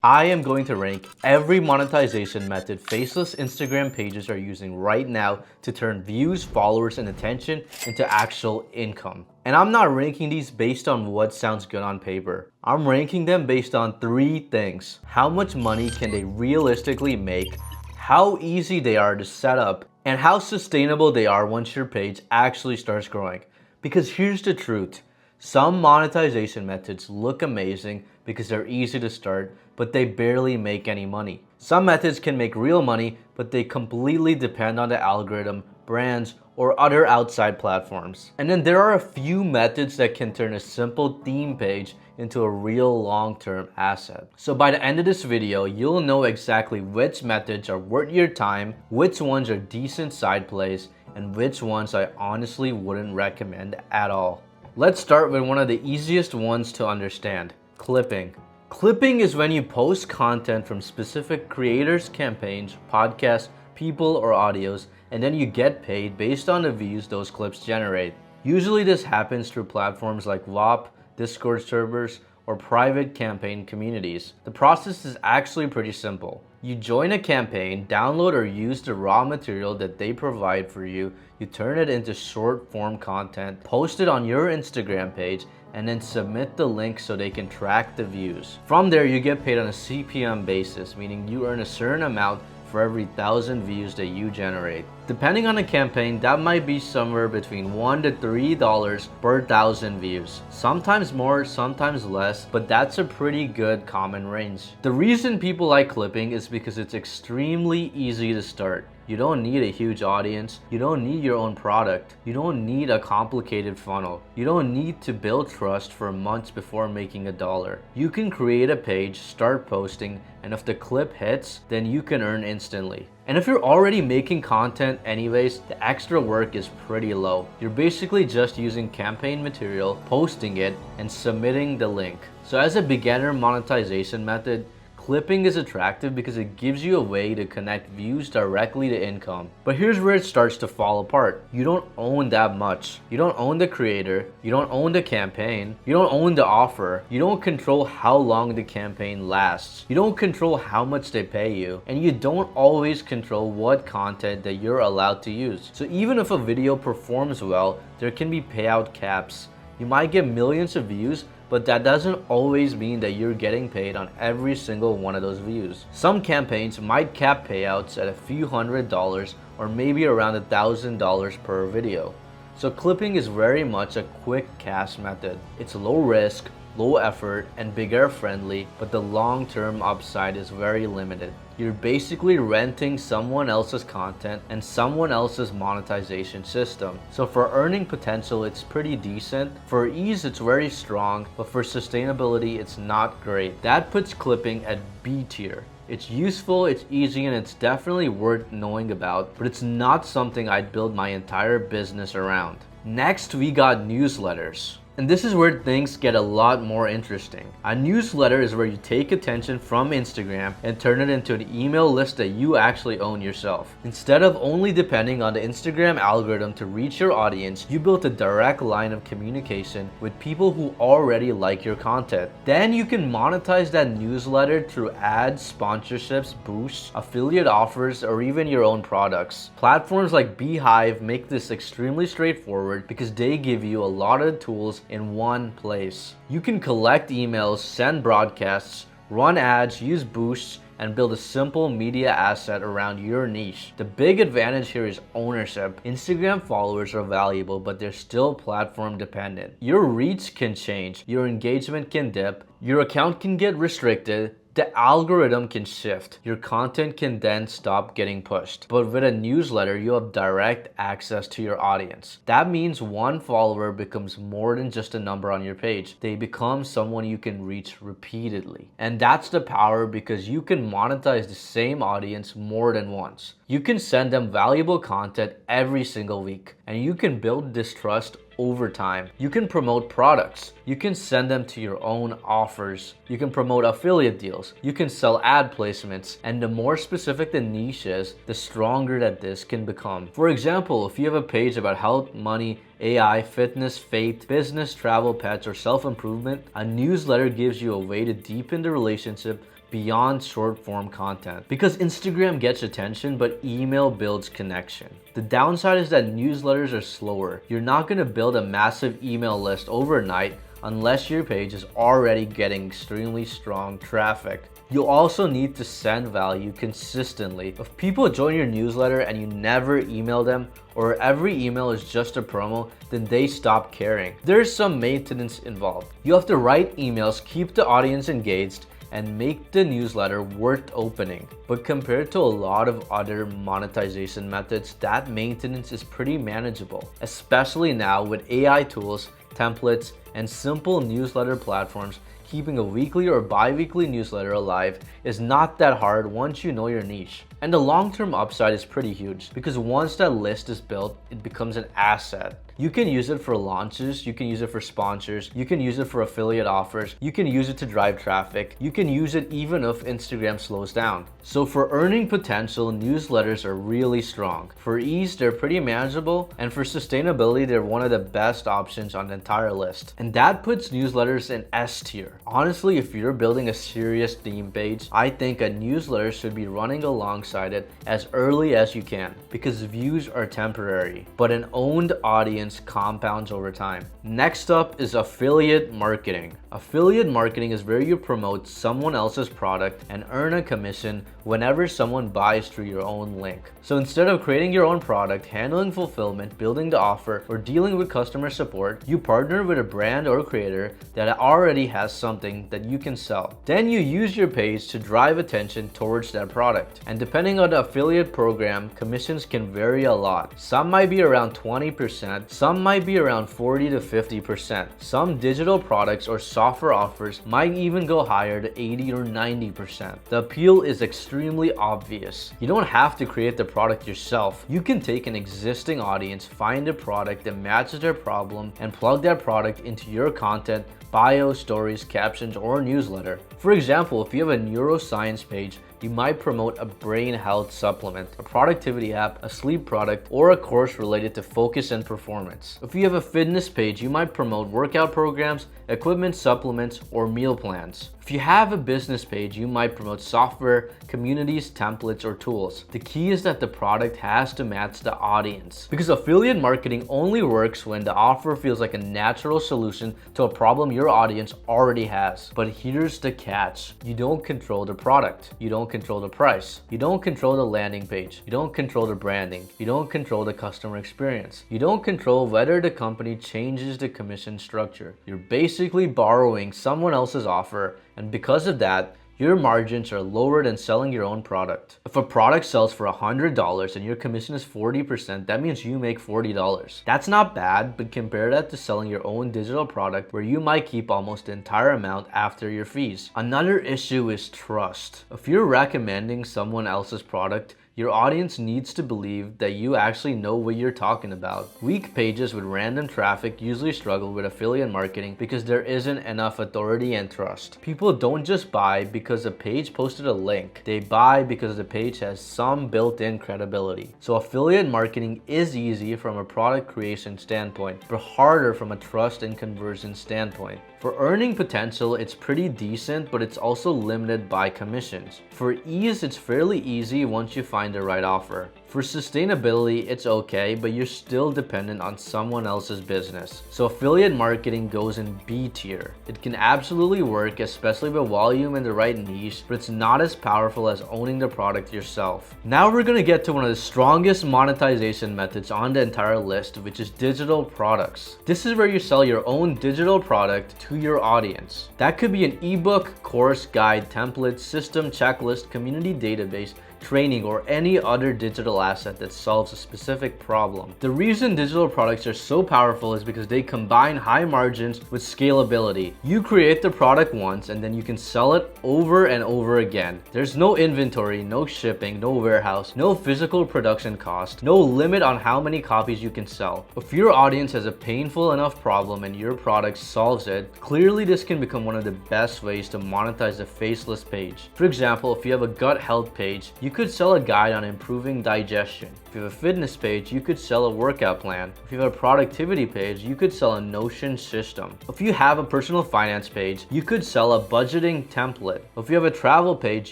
I am going to rank every monetization method faceless Instagram pages are using right now to turn views, followers, and attention into actual income. And I'm not ranking these based on what sounds good on paper. I'm ranking them based on three things. How much money can they realistically make, how easy they are to set up, and how sustainable they are once your page actually starts growing. Because here's the truth. Some monetization methods look amazing because they're easy to start, but they barely make any money. Some methods can make real money, but they completely depend on the algorithm, brands, or other outside platforms. And then there are a few methods that can turn a simple theme page into a real long-term asset. So by the end of this video, you'll know exactly which methods are worth your time, which ones are decent side plays, and which ones I honestly wouldn't recommend at all. Let's start with one of the easiest ones to understand, clipping. Clipping is when you post content from specific creators, campaigns, podcasts, people, or audios, and then you get paid based on the views those clips generate. Usually this happens through platforms like WAP, Discord servers, or private campaign communities. The process is actually pretty simple. You join a campaign, download or use the raw material that they provide for you, you turn it into short form content, post it on your Instagram page, and then submit the link so they can track the views. From there, you get paid on a CPM basis, meaning you earn a certain amount for every 1,000 views that you generate. Depending on the campaign, that might be somewhere between $1 to $3 per 1,000 views. Sometimes more, sometimes less, but that's a pretty good common range. The reason people like clipping is because it's extremely easy to start. You don't need a huge audience. You don't need your own product. You don't need a complicated funnel. You don't need to build trust for months before making $1. You can create a page, start posting, and if the clip hits, then you can earn instantly. And if you're already making content anyways, the extra work is pretty low. You're basically just using campaign material, posting it, and submitting the link. So as a beginner monetization method, clipping is attractive because it gives you a way to connect views directly to income. But here's where it starts to fall apart. You don't own that much. You don't own the creator. You don't own the campaign. You don't own the offer. You don't control how long the campaign lasts. You don't control how much they pay you. And you don't always control what content that you're allowed to use. So even if a video performs well, there can be payout caps. You might get millions of views, but that doesn't always mean that you're getting paid on every single one of those views. Some campaigns might cap payouts at a few $100s or maybe around $1,000 per video. So clipping is very much a quick cash method. It's low risk, low effort, and beginner friendly, but the long-term upside is very limited. You're basically renting someone else's content and someone else's monetization system. So for earning potential, it's pretty decent. For ease, it's very strong, but for sustainability, it's not great. That puts clipping at B tier. It's useful, it's easy, and it's definitely worth knowing about, but it's not something I'd build my entire business around. Next, we got newsletters. And this is where things get a lot more interesting. A newsletter is where you take attention from Instagram and turn it into an email list that you actually own yourself. Instead of only depending on the Instagram algorithm to reach your audience, you built a direct line of communication with people who already like your content. Then you can monetize that newsletter through ads, sponsorships, boosts, affiliate offers, or even your own products. Platforms like Beehive make this extremely straightforward because they give you a lot of tools in one place. You can collect emails, send broadcasts, run ads, use boosts, and build a simple media asset around your niche. The big advantage here is ownership. Instagram followers are valuable, but they're still platform dependent. Your reach can change, your engagement can dip, your account can get restricted, the algorithm can shift. Your content can then stop getting pushed. But with a newsletter, you have direct access to your audience. That means one follower becomes more than just a number on your page. They become someone you can reach repeatedly. And that's the power because you can monetize the same audience more than once. You can send them valuable content every single week. And you can build this trust over time. You can promote products. You can send them to your own offers. You can promote affiliate deals. You can sell ad placements. And the more specific the niche is, the stronger that this can become. For example, if you have a page about health, money, AI, fitness, faith, business, travel, pets, or self-improvement, a newsletter gives you a way to deepen the relationship beyond short form content. Because Instagram gets attention, but email builds connection. The downside is that newsletters are slower. You're not going to build a massive email list overnight unless your page is already getting extremely strong traffic. You'll also need to send value consistently. If people join your newsletter and you never email them, or every email is just a promo, then they stop caring. There's some maintenance involved. You have to write emails, keep the audience engaged, and make the newsletter worth opening. But compared to a lot of other monetization methods, that maintenance is pretty manageable, especially now with AI tools, templates, and simple newsletter platforms. Keeping a weekly or bi-weekly newsletter alive is not that hard once you know your niche. And the long-term upside is pretty huge because once that list is built, it becomes an asset. You can use it for launches, you can use it for sponsors, you can use it for affiliate offers, you can use it to drive traffic, you can use it even if Instagram slows down. So for earning potential, newsletters are really strong. For ease, they're pretty manageable, and for sustainability, they're one of the best options on the entire list. And that puts newsletters in S tier. Honestly, if you're building a serious theme page, I think a newsletter should be running alongside it as early as you can because views are temporary, but an owned audience compounds over time. Next up is affiliate marketing. Affiliate marketing is where you promote someone else's product and earn a commission whenever someone buys through your own link. So instead of creating your own product, handling fulfillment, building the offer, or dealing with customer support, you partner with a brand or creator that already has something that you can sell. Then you use your page to drive attention towards that product. And depending on the affiliate program, commissions can vary a lot. Some might be around 20%, some might be around 40 to 50%. Some digital products or software offers might even go higher to 80 or 90%. The appeal is extremely obvious. You don't have to create the product yourself. You can take an existing audience, find a product that matches their problem, and plug that product into your content, bio, stories, captions, or newsletter. For example, if you have a neuroscience page, you might promote a brain health supplement, a productivity app, a sleep product, or a course related to focus and performance. If you have a fitness page, you might promote workout programs, equipment, supplements, or meal plans. If you have a business page, you might promote software, communities, templates, or tools. The key is that the product has to match the audience, because affiliate marketing only works when the offer feels like a natural solution to a problem your audience already has. But here's the catch. You don't control the product. You don't control the price. You don't control the landing page. You don't control the branding. You don't control the customer experience. You don't control whether the company changes the commission structure. You're basically borrowing someone else's offer, and because of that, your margins are lower than selling your own product. If a product sells for $100 and your commission is 40%, that means you make $40. That's not bad, but compare that to selling your own digital product where you might keep almost the entire amount after your fees. Another issue is trust. If you're recommending someone else's product, your audience needs to believe that you actually know what you're talking about. Weak pages with random traffic usually struggle with affiliate marketing because there isn't enough authority and trust. People don't just buy because a page posted a link. They buy because the page has some built-in credibility. So affiliate marketing is easy from a product creation standpoint, but harder from a trust and conversion standpoint. For earning potential, it's pretty decent, but it's also limited by commissions. For ease, it's fairly easy once you find the right offer. For sustainability, it's okay, but you're still dependent on someone else's business. So affiliate marketing goes in B tier. It can absolutely work, especially with volume and the right niche, but it's not as powerful as owning the product yourself. Now we're gonna get to one of the strongest monetization methods on the entire list, which is digital products. This is where you sell your own digital product to your audience. That could be an ebook, course, guide, template, system, checklist, community database, training, or any other digital asset that solves a specific problem. The reason digital products are so powerful is because they combine high margins with scalability. You create the product once and then you can sell it over and over again. There's no inventory, no shipping, no warehouse, no physical production cost, no limit on how many copies you can sell. If your audience has a painful enough problem and your product solves it, clearly this can become one of the best ways to monetize a faceless page. For example, if you have a gut health page, you You could sell a guide on improving digestion. If you have a fitness page, you could sell a workout plan. If you have a productivity page, you could sell a Notion system. If you have a personal finance page, you could sell a budgeting template. If you have a travel page,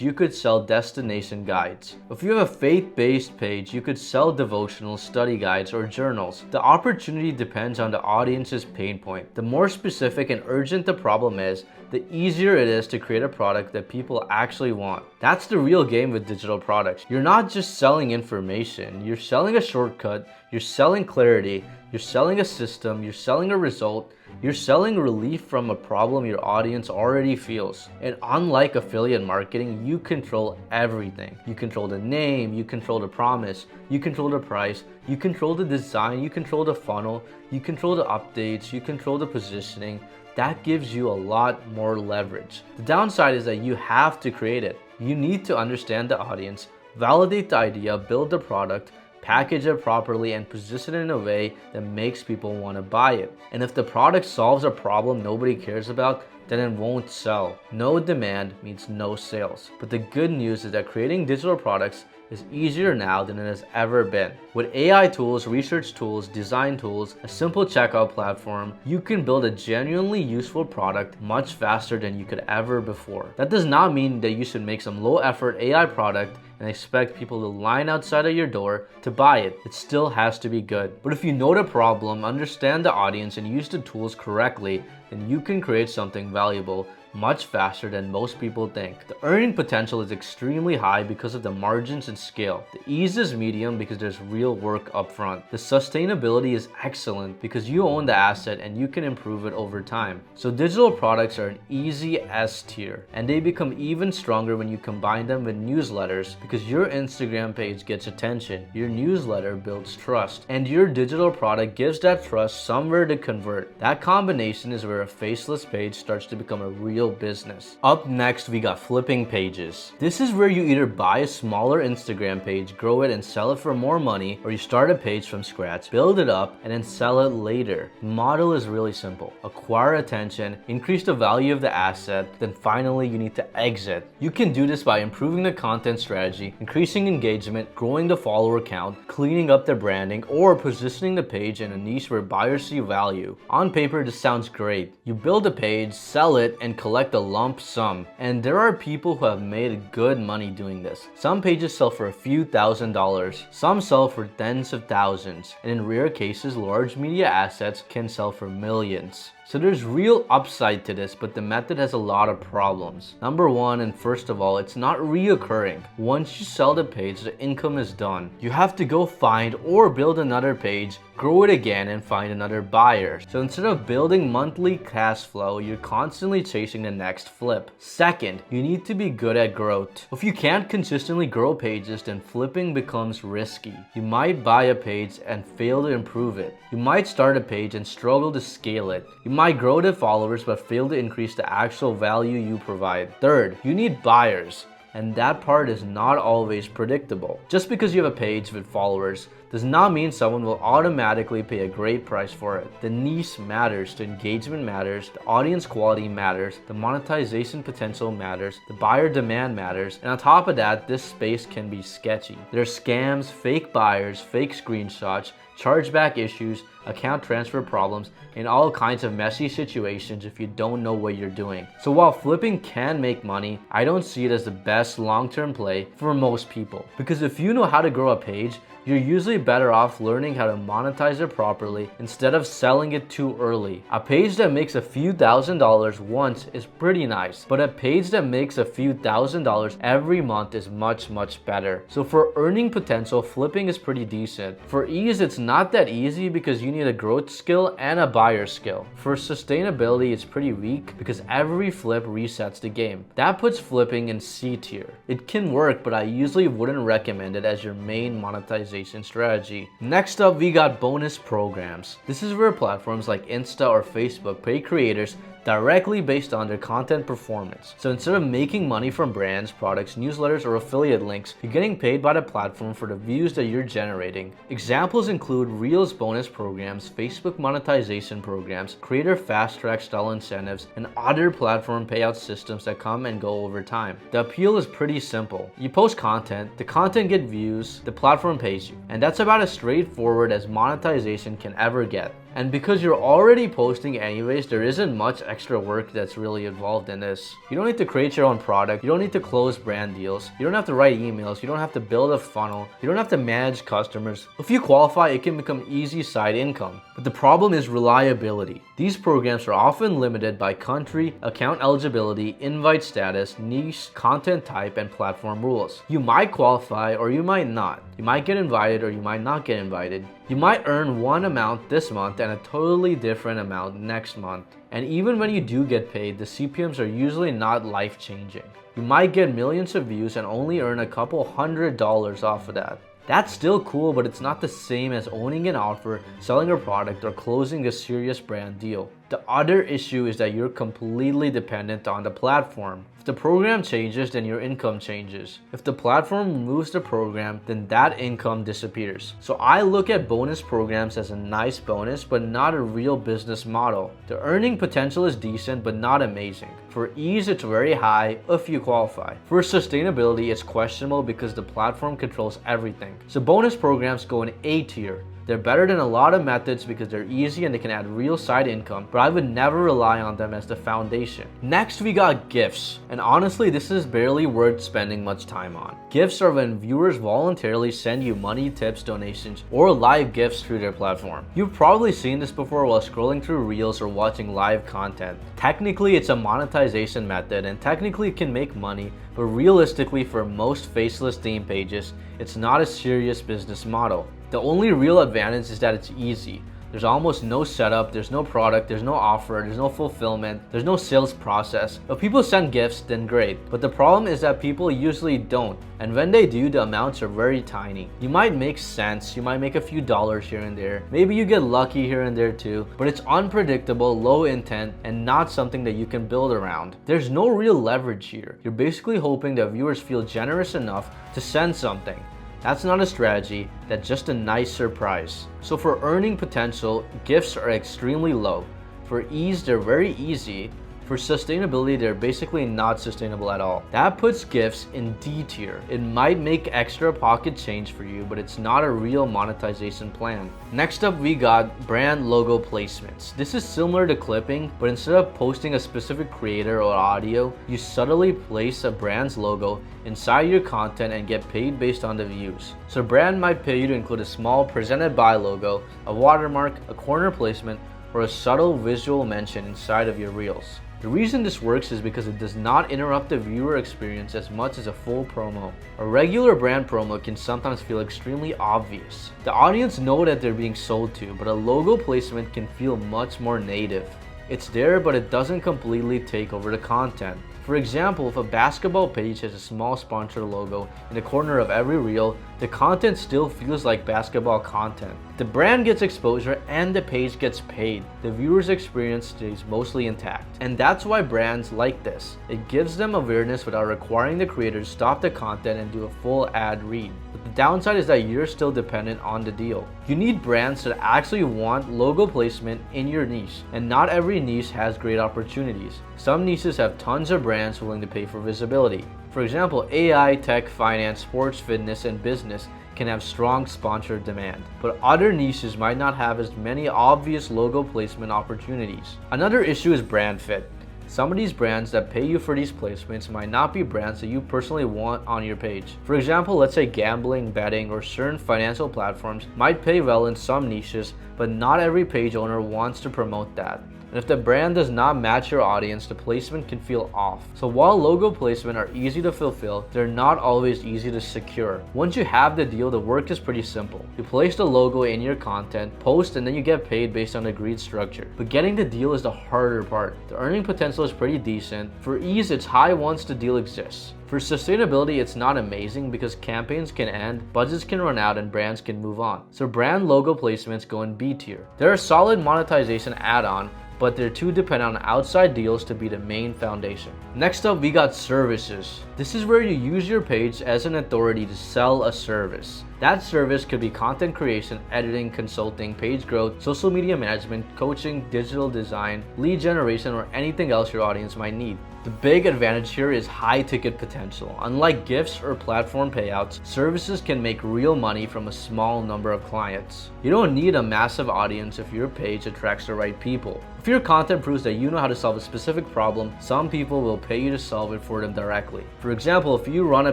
you could sell destination guides. If you have a faith-based page, you could sell devotional study guides or journals. The opportunity depends on the audience's pain point. The more specific and urgent the problem is, the easier it is to create a product that people actually want. That's the real game with digital products. You're not just selling information, you're selling a shortcut, you're selling clarity, you're selling a system, you're selling a result, you're selling relief from a problem your audience already feels. And unlike affiliate marketing, you control everything. You control the name, you control the promise, you control the price, you control the design, you control the funnel, you control the updates, you control the positioning. That gives you a lot more leverage. The downside is that you have to create it. You need to understand the audience, validate the idea, build the product, package it properly, and position it in a way that makes people want to buy it. And if the product solves a problem nobody cares about, then it won't sell. No demand means no sales. But the good news is that creating digital products is easier now than it has ever been. With AI tools, research tools, design tools, a simple checkout platform, you can build a genuinely useful product much faster than you could ever before. That does not mean that you should make some low-effort AI product and expect people to line outside of your door to buy it. It still has to be good. But if you know the problem, understand the audience, and use the tools correctly, then you can create something valuable much faster than most people think. The earning potential is extremely high because of the margins and scale. The ease is medium because there's real work upfront. The sustainability is excellent because you own the asset and you can improve it over time. So digital products are an easy S tier, and they become even stronger when you combine them with newsletters, because your Instagram page gets attention, your newsletter builds trust, and your digital product gives that trust somewhere to convert. That combination is where a faceless page starts to become a real business. Up next, we got flipping pages. This is where you either buy a smaller Instagram page, grow it and sell it for more money, or you start a page from scratch, build it up, and then sell it later. The model is really simple. Acquire attention, increase the value of the asset, then finally you need to exit. You can do this by improving the content strategy, increasing engagement, growing the follower count, cleaning up the branding, or positioning the page in a niche where buyers see value. On paper, this sounds great. You build a page, sell it, and collect a lump sum. And there are people who have made good money doing this. Some pages sell for a few $1,000s. Some sell for tens of thousands. And in rare cases, large media assets can sell for millions. So there's real upside to this, but the method has a lot of problems. Number one, and first of all, it's not reoccurring. Once you sell the page, the income is done. You have to go find or build another page, grow it again, and find another buyer. So instead of building monthly cash flow, you're constantly chasing the next flip. Second, you need to be good at growth. If you can't consistently grow pages, then flipping becomes risky. You might buy a page and fail to improve it. You might start a page and struggle to scale it. You might grow the followers but fail to increase the actual value you provide. Third, you need buyers. And that part is not always predictable. Just because you have a page with followers does not mean someone will automatically pay a great price for it. The niche matters, the engagement matters, the audience quality matters, the monetization potential matters, the buyer demand matters, and on top of that, this space can be sketchy. There are scams, fake buyers, fake screenshots, chargeback issues, account transfer problems, and all kinds of messy situations if you don't know what you're doing. So while flipping can make money, I don't see it as the best long-term play for most people. Because if you know how to grow a page, you're usually better off learning how to monetize it properly instead of selling it too early. A page that makes a few $1,000s once is pretty nice, but a page that makes a few $1,000s every month is much better. So for earning potential, flipping is pretty decent. For ease, it's not that easy because you need a growth skill and a buyer skill. For sustainability, it's pretty weak because every flip resets the game. That puts flipping in C tier. It can work, but I usually wouldn't recommend it as your main monetization strategy. Next up, we got bonus programs. This is where platforms like Insta or Facebook pay creators directly based on their content performance. So instead of making money from brands, products, newsletters, or affiliate links, you're getting paid by the platform for the views that you're generating. Examples include Reels bonus programs, Facebook monetization programs, creator fast track style incentives, and other platform payout systems that come and go over time. The appeal is pretty simple. You post content, the content gets views, the platform pays you. And that's about as straightforward as monetization can ever get. And because you're already posting anyways, there isn't much extra work that's really involved in this. You don't need to create your own product, you don't need to close brand deals, you don't have to write emails, you don't have to build a funnel, you don't have to manage customers. If you qualify, it can become easy side income. But the problem is reliability. These programs are often limited by country, account eligibility, invite status, niche, content type, and platform rules. You might qualify or you might not. You might get invited or you might not get invited. You might earn one amount this month and a totally different amount next month. And even when you do get paid, the CPMs are usually not life-changing. You might get millions of views and only earn a couple $100s off of that. That's still cool, but it's not the same as owning an offer, selling a product, or closing a serious brand deal. The other issue is that you're completely dependent on the platform. If the program changes, then your income changes. If the platform removes the program, then that income disappears. So I look at bonus programs as a nice bonus, but not a real business model. The earning potential is decent, but not amazing. For ease, it's very high if you qualify. For sustainability, it's questionable because the platform controls everything. So bonus programs go in A tier. They're better than a lot of methods because they're easy and they can add real side income, but I would never rely on them as the foundation. Next, we got gifts. And honestly, this is barely worth spending much time on. Gifts are when viewers voluntarily send you money, tips, donations, or live gifts through their platform. You've probably seen this before while scrolling through Reels or watching live content. Technically, it's a monetization method and technically it can make money, but realistically, for most faceless theme pages, it's not a serious business model. The only real advantage is that it's easy. There's almost no setup, there's no product, there's no offer, there's no fulfillment, there's no sales process. If people send gifts, then great. But the problem is that people usually don't. And when they do, the amounts are very tiny. You might make cents, you might make a few dollars here and there. Maybe you get lucky here and there too, but it's unpredictable, low intent, and not something that you can build around. There's no real leverage here. You're basically hoping that viewers feel generous enough to send something. That's not a strategy, that's just a nice surprise. So for earning potential, gifts are extremely low. For ease, they're very easy. For sustainability, they're basically not sustainable at all. That puts gifts in D tier. It might make extra pocket change for you, but it's not a real monetization plan. Next up, we got brand logo placements. This is similar to clipping, but instead of posting a specific creator or audio, you subtly place a brand's logo inside your content and get paid based on the views. So a brand might pay you to include a small presented by logo, a watermark, a corner placement, or a subtle visual mention inside of your reels. The reason this works is because it does not interrupt the viewer experience as much as a full promo. A regular brand promo can sometimes feel extremely obvious. The audience know that they're being sold to, but a logo placement can feel much more native. It's there, but it doesn't completely take over the content. For example, if a basketball page has a small sponsor logo in the corner of every reel, the content still feels like basketball content. The brand gets exposure and the page gets paid. The viewer's experience stays mostly intact. And that's why brands like this. It gives them awareness without requiring the creator to stop the content and do a full ad read. But the downside is that you're still dependent on the deal. You need brands that actually want logo placement in your niche, and not every niche has great opportunities. Some niches have tons of brands willing to pay for visibility. For example, AI, tech, finance, sports, fitness, and business can have strong sponsored demand, but other niches might not have as many obvious logo placement opportunities. Another issue is brand fit. Some of these brands that pay you for these placements might not be brands that you personally want on your page. For example, let's say gambling, betting, or certain financial platforms might pay well in some niches, but not every page owner wants to promote that. And if the brand does not match your audience, the placement can feel off. So while logo placement are easy to fulfill, they're not always easy to secure. Once you have the deal, the work is pretty simple. You place the logo in your content, post, and then you get paid based on agreed structure. But getting the deal is the harder part. The earning potential is pretty decent. For ease, it's high once the deal exists. For sustainability, it's not amazing because campaigns can end, budgets can run out, and brands can move on. So brand logo placements go in B tier. They're a solid monetization add-on, but they're too dependent on outside deals to be the main foundation. Next up, we got services. This is where you use your page as an authority to sell a service. That service could be content creation, editing, consulting, page growth, social media management, coaching, digital design, lead generation, or anything else your audience might need. The big advantage here is high ticket potential. Unlike gifts or platform payouts, services can make real money from a small number of clients. You don't need a massive audience if your page attracts the right people. If your content proves that you know how to solve a specific problem, some people will pay you to solve it for them directly. For example, if you run a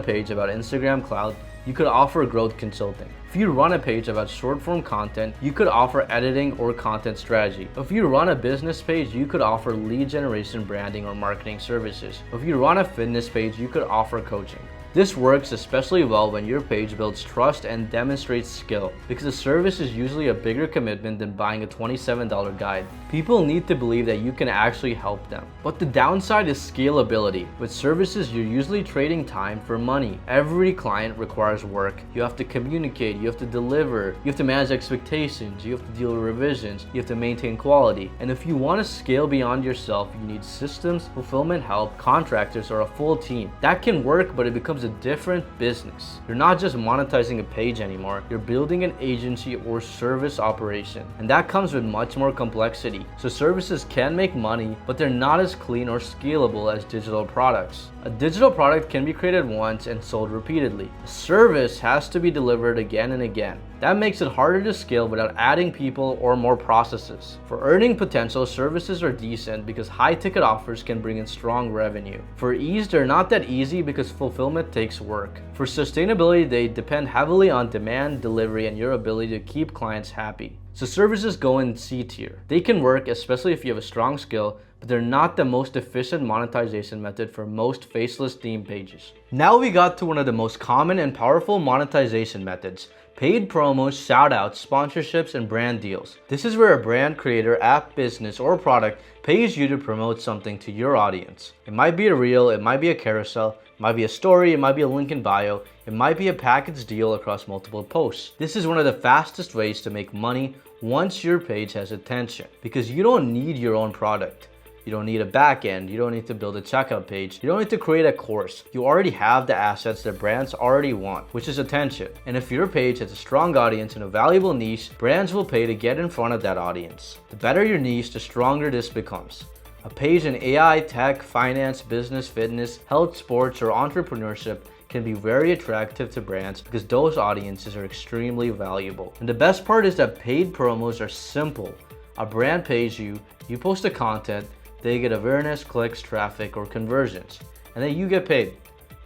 page about Instagram Cloud, you could offer growth consulting. If you run a page about short form content, you could offer editing or content strategy. If you run a business page, you could offer lead generation, branding, or marketing services. If you run a fitness page, you could offer coaching. This works especially well when your page builds trust and demonstrates skill, because the service is usually a bigger commitment than buying a $27 guide. People need to believe that you can actually help them. But the downside is scalability. With services, you're usually trading time for money. Every client requires work. You have to communicate, you have to deliver, you have to manage expectations, you have to deal with revisions, you have to maintain quality. And if you want to scale beyond yourself, you need systems, fulfillment help, contractors, or a full team. That can work, but it becomes a different business. You're not just monetizing a page anymore, you're building an agency or service operation, and that comes with much more complexity. So services can make money, but they're not as clean or scalable as digital products. A digital product can be created once and sold repeatedly. A service has to be delivered again and again. That makes it harder to scale without adding people or more processes. For earning potential, services are decent because high ticket offers can bring in strong revenue. For ease, they're not that easy because fulfillment takes work. For sustainability, they depend heavily on demand, delivery, and your ability to keep clients happy. So services go in C tier. They can work, especially if you have a strong skill, but they're not the most efficient monetization method for most faceless theme pages. Now we got to one of the most common and powerful monetization methods: paid promos, shoutouts, sponsorships, and brand deals. This is where a brand creator, app, business, or product pays you to promote something to your audience. It might be a reel, it might be a carousel, it might be a story, it might be a link in bio, it might be a package deal across multiple posts. This is one of the fastest ways to make money once your page has attention, because you don't need your own product. You don't need a back end, you don't need to build a checkout page, you don't need to create a course. You already have the assets that brands already want, which is attention. And if your page has a strong audience and a valuable niche, brands will pay to get in front of that audience. The better your niche, the stronger this becomes. A page in AI, tech, finance, business, fitness, health, sports, or entrepreneurship can be very attractive to brands because those audiences are extremely valuable. And the best part is that paid promos are simple. A brand pays you, you post the content, they get awareness, clicks, traffic, or conversions, and then you get paid.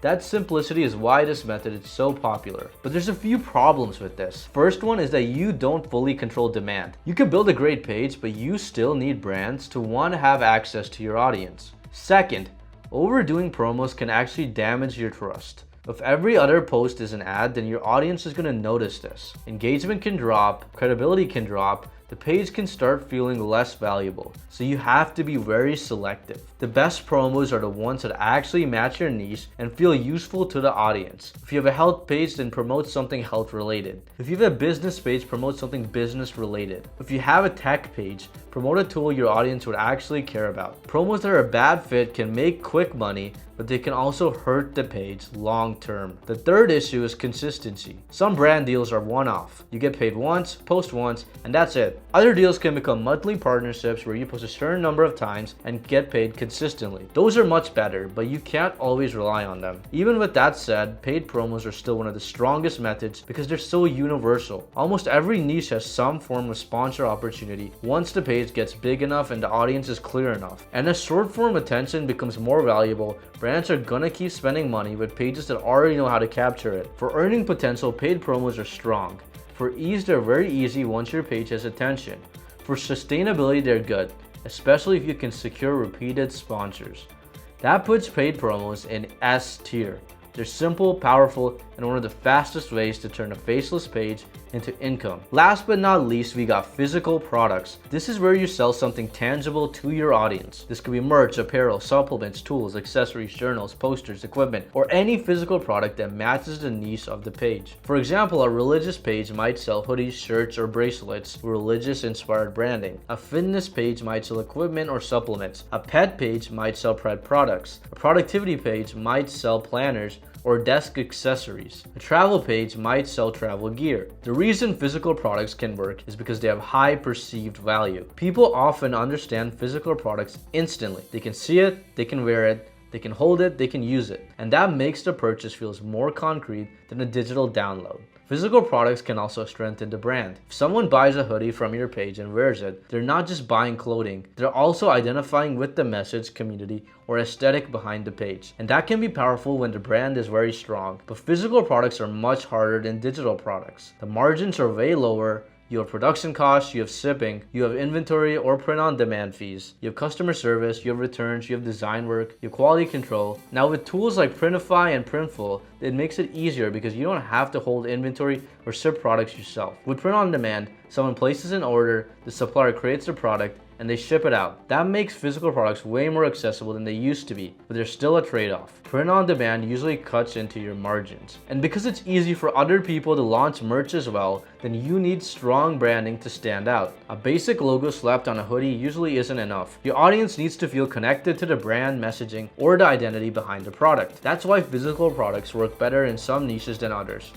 That simplicity is why this method is so popular. But there's a few problems with this. First one is that you don't fully control demand. You can build a great page, but you still need brands to want to have access to your audience. Second, overdoing promos can actually damage your trust. If every other post is an ad, then your audience is going to notice this. Engagement can drop, credibility can drop, the page can start feeling less valuable. So you have to be very selective. The best promos are the ones that actually match your niche and feel useful to the audience. If you have a health page, then promote something health related. If you have a business page, promote something business related. If you have a tech page, promote a tool your audience would actually care about. Promos that are a bad fit can make quick money, but they can also hurt the page long term. The third issue is consistency. Some brand deals are one-off. You get paid once, post once, and that's it. Other deals can become monthly partnerships where you post a certain number of times and get paid consistently. Those are much better, but you can't always rely on them. Even with that said, paid promos are still one of the strongest methods because they're so universal. Almost every niche has some form of sponsor opportunity once the page gets big enough and the audience is clear enough. And as short form attention becomes more valuable, brands are gonna keep spending money with pages that already know how to capture it. For earning potential, paid promos are strong. For ease, they're very easy once your page has attention. For sustainability, they're good, especially if you can secure repeated sponsors. That puts paid promos in S tier. They're simple, powerful, and one of the fastest ways to turn a faceless page into income. Last but not least, we got physical products. This is where you sell something tangible to your audience. This could be merch, apparel, supplements, tools, accessories, journals, posters, equipment, or any physical product that matches the niche of the page. For example, a religious page might sell hoodies, shirts, or bracelets with religious-inspired branding. A fitness page might sell equipment or supplements. A pet page might sell pet products. A productivity page might sell planners or desk accessories. A travel page might sell travel gear. The reason physical products can work is because they have high perceived value. People often understand physical products instantly. They can see it, they can wear it, they can hold it, they can use it. And that makes the purchase feels more concrete than a digital download. Physical products can also strengthen the brand. If someone buys a hoodie from your page and wears it, they're not just buying clothing, they're also identifying with the message, community, or aesthetic behind the page. And that can be powerful when the brand is very strong. But physical products are much harder than digital products. The margins are way lower. You have production costs, you have shipping, you have inventory or print-on-demand fees, you have customer service, you have returns, you have design work, you have quality control. Now with tools like Printify and Printful, it makes it easier because you don't have to hold inventory or ship products yourself. With print-on-demand, someone places an order, the supplier creates the product, and they ship it out. That makes physical products way more accessible than they used to be, but there's still a trade-off. Print on demand usually cuts into your margins. And because it's easy for other people to launch merch as well, then you need strong branding to stand out. A basic logo slapped on a hoodie usually isn't enough. Your audience needs to feel connected to the brand messaging or the identity behind the product. That's why physical products work better in some niches than others.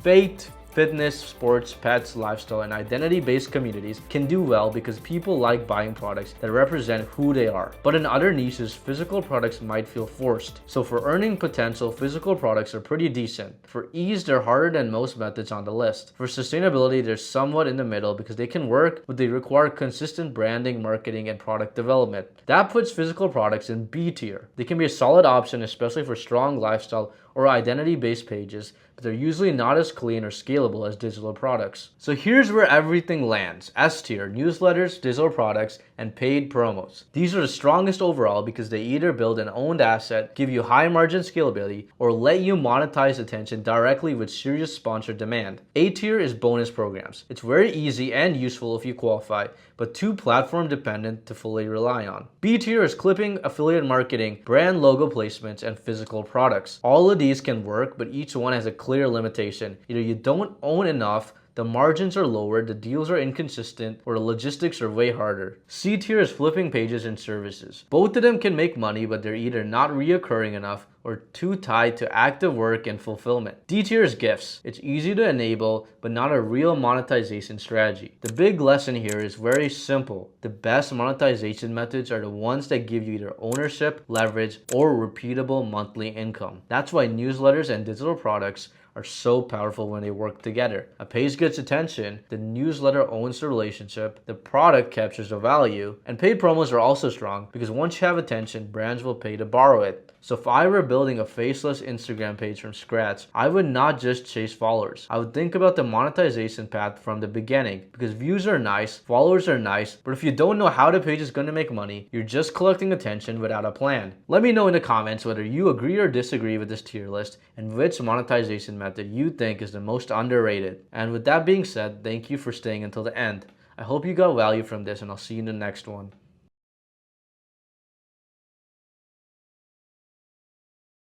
Fitness, sports, pets, lifestyle, and identity-based communities can do well because people like buying products that represent who they are. But in other niches, physical products might feel forced. So for earning potential, physical products are pretty decent. For ease, they're harder than most methods on the list. For sustainability, they're somewhat in the middle because they can work, but they require consistent branding, marketing, and product development. That puts physical products in B tier. They can be a solid option, especially for strong lifestyle or identity-based pages, but they're usually not as clean or scalable as digital products. So here's where everything lands. S tier, newsletters, digital products, and paid promos. These are the strongest overall because they either build an owned asset, give you high margin scalability, or let you monetize attention directly with serious sponsored demand. A tier is bonus programs. It's very easy and useful if you qualify, but too platform dependent to fully rely on. B tier is clipping, affiliate marketing, brand logo placements, and physical products. All of these can work, but each one has a clear limitation. Either you don't own enough, the margins are lower, the deals are inconsistent, or the logistics are way harder. C tier is flipping pages and services. Both of them can make money, but they're either not reoccurring enough or too tied to active work and fulfillment. D tier is gifts. It's easy to enable, but not a real monetization strategy. The big lesson here is very simple. The best monetization methods are the ones that give you either ownership, leverage, or repeatable monthly income. That's why newsletters and digital products are so powerful when they work together. A page gets attention, the newsletter owns the relationship, the product captures the value, and paid promos are also strong because once you have attention, brands will pay to borrow it. So if I were building a faceless Instagram page from scratch, I would not just chase followers. I would think about the monetization path from the beginning because views are nice, followers are nice, but if you don't know how the page is going to make money, you're just collecting attention without a plan. Let me know in the comments whether you agree or disagree with this tier list and which monetization method you think is the most underrated. And with that being said, thank you for staying until the end. I hope you got value from this and I'll see you in the next one.